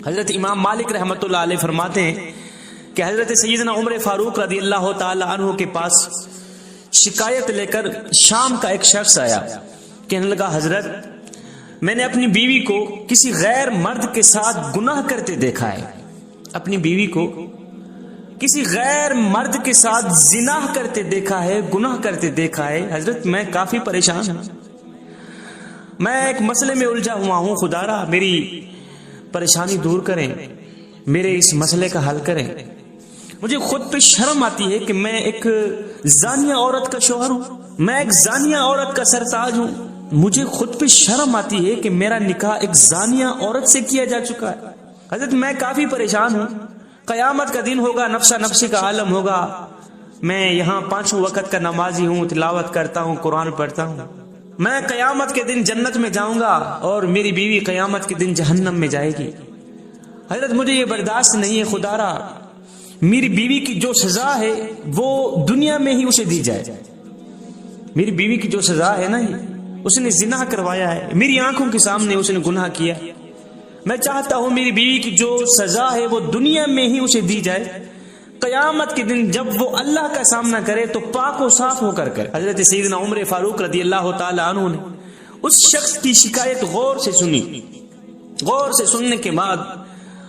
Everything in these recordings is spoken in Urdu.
حضرت امام مالک رحمۃ اللہ علیہ فرماتے ہیں کہ حضرت سیدنا عمر فاروق رضی اللہ تعالی عنہ کے پاس شکایت لے کر شام کا ایک شخص آیا، کہنے لگا حضرت میں نے اپنی بیوی کو کسی غیر مرد کے ساتھ گناہ کرتے دیکھا ہے، اپنی بیوی کو کسی غیر مرد کے ساتھ زنا کرتے دیکھا ہے، گناہ کرتے دیکھا ہے، حضرت میں کافی پریشان ہوں، میں ایک مسئلے میں الجھا ہوا ہوں، خدا را میری پریشانی دور کریں، میرے اس مسئلے کا حل کریں۔ مجھے خود پہ شرم آتی ہے کہ میں ایک زانیہ عورت کا شوہر ہوں، میں ایک زانیہ عورت کا سرتاج ہوں، مجھے خود پہ شرم آتی ہے کہ میرا نکاح ایک زانیہ عورت سے کیا جا چکا ہے۔ حضرت میں کافی پریشان ہوں، قیامت کا دن ہوگا، نفسا نفسی کا عالم ہوگا، میں یہاں 5 وقت کا نمازی ہوں، تلاوت کرتا ہوں، قرآن پڑھتا ہوں، میں قیامت کے دن جنت میں جاؤں گا اور میری بیوی قیامت کے دن جہنم میں جائے گی۔ حضرت مجھے یہ برداشت نہیں ہے، خدا را میری بیوی کی جو سزا ہے وہ دنیا میں ہی اسے دی جائے۔ میری بیوی کی جو سزا ہے نا، اس نے زنا کروایا ہے، میری آنکھوں کے سامنے اس نے گناہ کیا، میں چاہتا ہوں میری بیوی کی جو سزا ہے وہ دنیا میں ہی اسے دی جائے، قیامت کے دن جب وہ اللہ کا سامنا کرے تو پاک و صاف ہو کر کرے۔ حضرت سیدنا عمر فاروق رضی اللہ تعالی عنہ نے اس شخص کی شکایت غور سے سنی، غور سے سننے کے بعد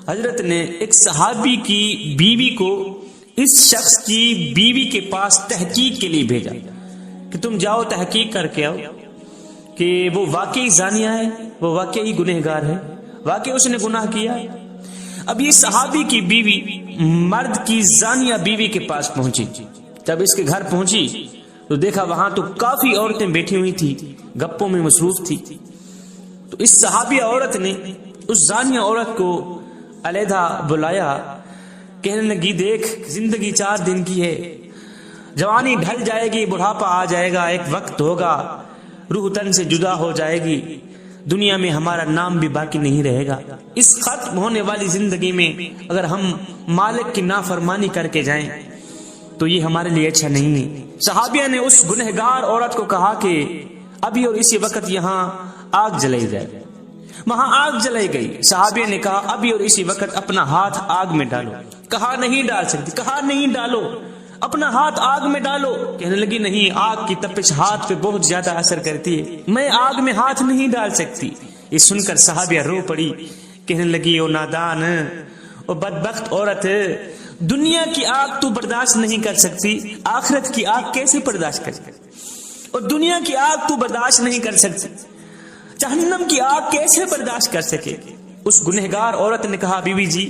حضرت نے ایک صحابی کی بیوی کو اس شخص کی بیوی کے پاس تحقیق کے لیے بھیجا کہ تم جاؤ تحقیق کر کے آؤ کہ وہ واقعی زانیہ ہے، وہ واقعی گنہگار ہے، واقعی اس نے گناہ کیا ہے۔ اب یہ صحابی کی بیوی مرد کی زانیہ بیوی کے پاس پہنچی، جب اس کے گھر پہنچی تو دیکھا وہاں تو کافی عورتیں بیٹھی ہوئی تھی، گپوں میں مصروف تھی، تو اس صحابی عورت نے اس زانیہ عورت کو علیحدہ بلایا، کہنے لگی دیکھ زندگی 4 دن کی ہے، جوانی ڈھل جائے گی، بڑھاپا آ جائے گا، ایک وقت ہوگا روح تن سے جدا ہو جائے گی، دنیا میں ہمارا نام بھی باقی نہیں رہے گا، اس ختم ہونے والی زندگی میں اگر ہم مالک کی نافرمانی کر کے جائیں تو یہ ہمارے لیے اچھا نہیں ہے۔ صحابیہ نے اس گنہگار عورت کو کہا کہ ابھی اور اسی وقت یہاں آگ جلائی جائے، وہاں آگ جلائی گئی، صحابیہ نے کہا ابھی اور اسی وقت اپنا ہاتھ آگ میں ڈالو، کہا نہیں ڈال سکتی، کہا نہیں ڈالو، اپنا ہاتھ آگ میں ڈالو، کہنے لگی نہیں، آگ کی تپش ہاتھ پہ بہت زیادہ اثر کرتی ہے، میں آگ میں ہاتھ نہیں ڈال سکتی۔ یہ سن کر صحابیہ رو پڑی، کہنے لگی او نادان، او بدبخت عورت، دنیا کی آگ تو برداشت نہیں کر سکتی، آخرت کی آگ کیسے برداشت کر سکتی؟ اور دنیا کی آگ تو برداشت نہیں کر سکتی، جہنم کی آگ کیسے برداشت کر سکے؟ اس گنہگار عورت نے کہا بی بی جی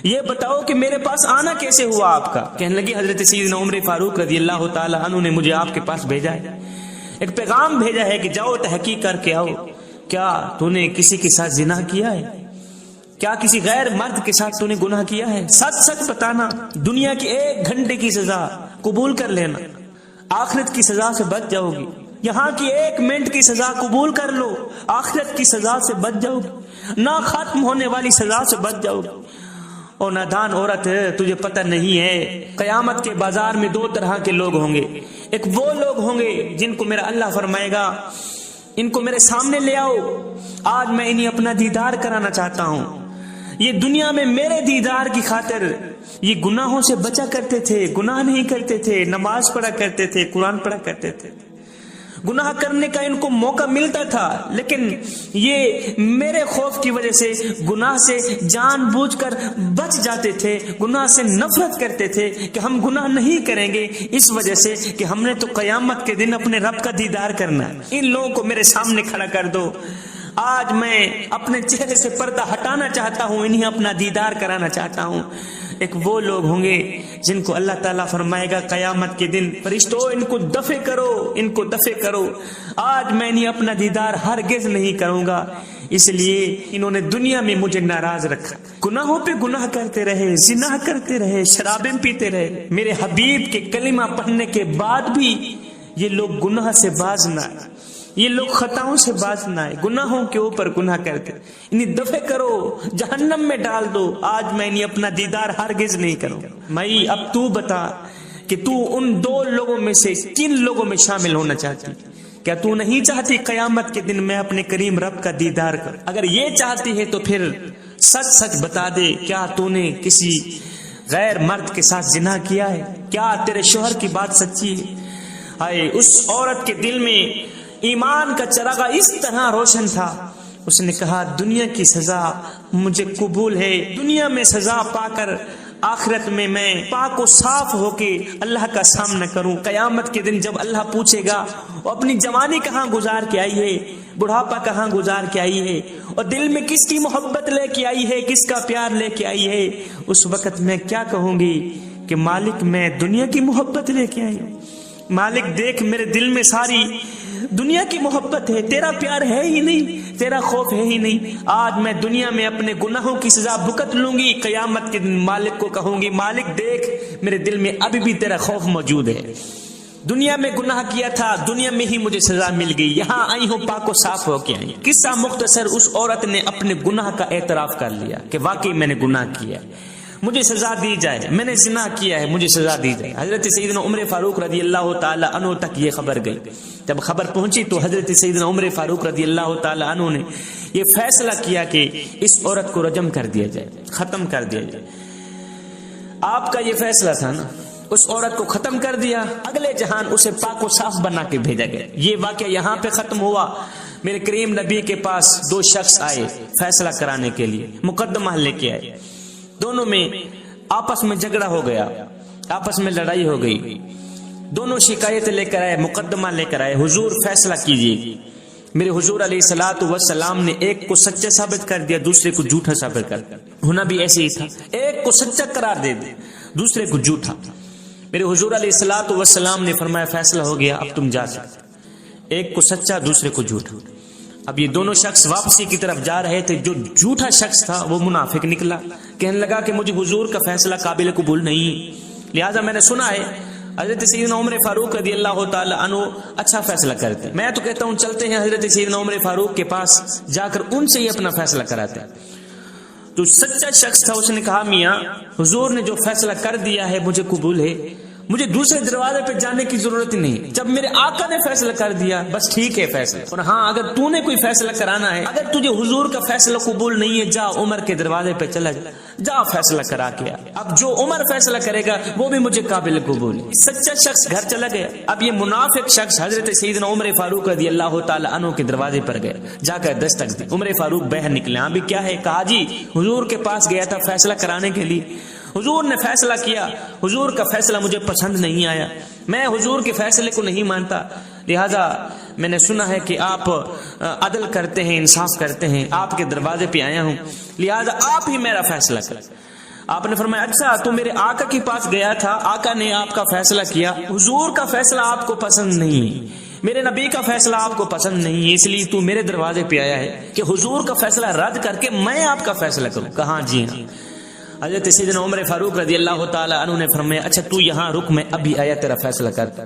یہ بتاؤ کہ میرے پاس آنا کیسے ہوا آپ کا؟ کہنے لگی حضرت سیدنا عمر فاروق رضی اللہ تعالی عنہ نے مجھے آپ کے پاس بھیجا ہے، ایک پیغام بھیجا ہے کہ جاؤ تحقیق کر کے آؤ، کیا تو نے کسی کے ساتھ زنا کیا ہے؟ کیا کسی غیر مرد کے ساتھ تو نے گناہ کیا ہے؟ سچ سچ بتانا، دنیا کی 1 گھنٹے کی سزا قبول کر لینا، آخرت کی سزا سے بچ جاؤ گی، یہاں کی 1 منٹ کی سزا قبول کر لو، آخرت کی سزا سے بچ جاؤ گی، نہ ختم ہونے والی سزا سے بچ جاؤ گی۔ اور نادان عورت، تجھے پتہ نہیں ہے قیامت کے بازار میں 2 طرح کے لوگ ہوں گے، ایک وہ لوگ ہوں گے جن کو میرا اللہ فرمائے گا ان کو میرے سامنے لے آؤ، آج میں انہیں اپنا دیدار کرانا چاہتا ہوں، یہ دنیا میں میرے دیدار کی خاطر یہ گناہوں سے بچا کرتے تھے، گناہ نہیں کرتے تھے، نماز پڑھا کرتے تھے، قرآن پڑھا کرتے تھے، گناہ کرنے کا ان کو موقع ملتا تھا، لیکن یہ میرے خوف کی وجہ سے گناہ سے جان بوجھ کر بچ جاتے تھے، گناہ سے نفرت کرتے تھے کہ ہم گناہ نہیں کریں گے، اس وجہ سے کہ ہم نے تو قیامت کے دن اپنے رب کا دیدار کرنا ہے۔ ان لوگوں کو میرے سامنے کھڑا کر دو، آج میں اپنے چہرے سے پردہ ہٹانا چاہتا ہوں، انہیں اپنا دیدار کرانا چاہتا ہوں۔ ایک وہ لوگ ہوں گے جن کو اللہ تعالیٰ فرمائے گا قیامت کے دن فرشتوں ان کو دفع کرو، ان کو دفع کرو، آج میں انہیں اپنا دیدار ہرگز نہیں کروں گا، اس لیے انہوں نے دنیا میں مجھے ناراض رکھا، گناہوں پہ گناہ کرتے رہے، زنا کرتے رہے، شرابیں پیتے رہے، میرے حبیب کے کلمہ پڑھنے کے بعد بھی یہ لوگ گناہ سے باز نہ آئے، یہ لوگ خطاؤں سے باز نہ آئے، گناہوں کے اوپر گناہ کرتے، انہیں دفع کرو، جہنم میں ڈال دو، آج میں انہیں اپنا دیدار ہرگز نہیں کروں۔ میں اب تو بتا کہ تو ان 2 لوگوں میں سے کن لوگوں میں شامل ہونا چاہتی؟ کیا تو نہیں چاہتی قیامت کے دن میں اپنے کریم رب کا دیدار کروں؟ اگر یہ چاہتی ہے تو پھر سچ سچ بتا دے، کیا تو نے کسی غیر مرد کے ساتھ زنا کیا ہے؟ کیا تیرے شوہر کی بات سچی ہے؟ ہائے، اس عورت کے دل میں ایمان کا چراغ اس طرح روشن تھا، اس نے کہا دنیا کی سزا مجھے قبول ہے، دنیا میں سزا پا کر آخرت میں پاک و صاف ہو کے اللہ کا سامنا کروں۔ قیامت کے دن جب اللہ پوچھے گا وہ اپنی جوانی کہاں گزار کے آئی ہے، بڑھاپا کہاں گزار کے آئی ہے، اور دل میں کس کی محبت لے کے آئی ہے، کس کا پیار لے کے آئی ہے، اس وقت میں کیا کہوں گی کہ مالک میں دنیا کی محبت لے کے آئی ہوں، مالک دیکھ میرے دل میں ساری دنیا کی محبت ہے، تیرا پیار ہے ہی نہیں، تیرا خوف ہے ہی نہیں۔ آج میں دنیا میں اپنے گناہوں کی سزا بھگت لوں گی، قیامت کے دن مالک کو کہوں گی مالک دیکھ میرے دل میں ابھی بھی تیرا خوف موجود ہے، دنیا میں گناہ کیا تھا، دنیا میں ہی مجھے سزا مل گئی، یہاں آئی ہوں پاک و صاف ہو کے آئی۔ قصہ مختصر، اس عورت نے اپنے گناہ کا اعتراف کر لیا کہ واقعی میں نے گناہ کیا، مجھے سزا دی جائے، میں نے زنا کیا ہے، مجھے سزا دی جائے۔ حضرت سیدنا عمر فاروق رضی اللہ تعالی عنہ تک یہ خبر گئی، جب خبر پہنچی تو حضرت سیدنا عمر فاروق رضی اللہ تعالی عنہ نے یہ فیصلہ کیا کہ اس عورت کو رجم کر دیا جائے، ختم کر دیا جائے۔ آپ کا یہ فیصلہ تھا نا، اس عورت کو ختم کر دیا، اگلے جہان اسے پاک و صاف بنا کے بھیجا گیا۔ یہ واقعہ یہاں پہ ختم ہوا۔ میرے کریم نبی کے پاس دو شخص آئے فیصلہ کرانے کے لیے، مقدمہ لے کے آئے، دونوں میں آپس میں جھگڑا ہو گیا، آپس میں لڑائی ہو گئی، دونوں شکایت لے کر آئے، مقدمہ لے کر آئے، حضور فیصلہ کیجیے۔ میرے حضور علیہ الصلوۃ والسلام نے ایک کو سچا ثابت کر دیا، دوسرے کو جھوٹا ثابت کر دیا۔ ہونا بھی ایسے ہی تھا، ایک کو سچا قرار دے دیا، دوسرے کو جھوٹا۔ میرے حضور علیہ الصلوۃ والسلام نے فرمایا فیصلہ ہو گیا، اب تم جا سکتے، ایک کو سچا دوسرے کو جھوٹا۔ اب یہ دونوں شخص واپسی کی طرف جا رہے تھے، جو جھوٹا شخص تھا وہ منافق نکلا، کہنے لگا کہ مجھے حضور کا فیصلہ قابل قبول نہیں، لہٰذا میں نے سنا ہے حضرت سیدنا عمر فاروق رضی اللہ تعالی عنہ اچھا فیصلہ کرتے، میں تو کہتا ہوں چلتے ہیں حضرت سیدنا عمر فاروق کے پاس، جا کر ان سے ہی اپنا فیصلہ کراتے ہیں۔ تو سچا شخص تھا، اس نے کہا میاں حضور نے جو فیصلہ کر دیا ہے مجھے قبول ہے، مجھے دوسرے دروازے پہ جانے کی ضرورت نہیں، جب میرے آقا نے فیصلہ کر دیا بس ٹھیک ہے فیصلہ۔ اور ہاں اگر تو نے کوئی فیصلہ کرانا ہے، اگر تجھے حضور کا فیصلہ قبول نہیں ہے، جا عمر کے دروازے پہ چلا جا فیصلہ کرا کے آ۔ اب جو عمر فیصلہ کرے گا وہ بھی مجھے قابل قبول ہے۔ سچا شخص گھر چلا گیا، اب یہ منافق شخص حضرت سیدنا عمر فاروق رضی اللہ تعالی عنہ کے دروازے پر گیا، جا کر دستک دی۔ عمر فاروق باہر نکلے، ہاں بھی کیا ہے؟ کہا جی حضور کے پاس گیا تھا فیصلہ کرانے کے لیے، حضور نے فیصلہ کیا، حضور کا فیصلہ مجھے پسند نہیں آیا، میں حضور کے فیصلے کو نہیں مانتا، لہذا میں نے سنا ہے کہ آپ عدل کرتے ہیں، انصاف کرتے ہیں، آپ کے دروازے پہ آیا ہوں، لہذا آپ ہی میرا فیصلہ کریں۔ آپ نے فرمایا اچھا تو میرے آقا کے پاس گیا تھا، آقا نے آپ کا فیصلہ کیا، حضور کا فیصلہ آپ کو پسند نہیں، میرے نبی کا فیصلہ آپ کو پسند نہیں ہے، اس لیے تو میرے دروازے پہ آیا ہے کہ حضور کا فیصلہ رد کر کے میں آپ کا فیصلہ کروں۔ کہاں جی ہاں۔ حضرت سیدنا عمر فاروق رضی اللہ تعالی عنہ نے فرمایا اچھا تو یہاں رک، میں ابھی آیا تیرا فیصلہ کرتا۔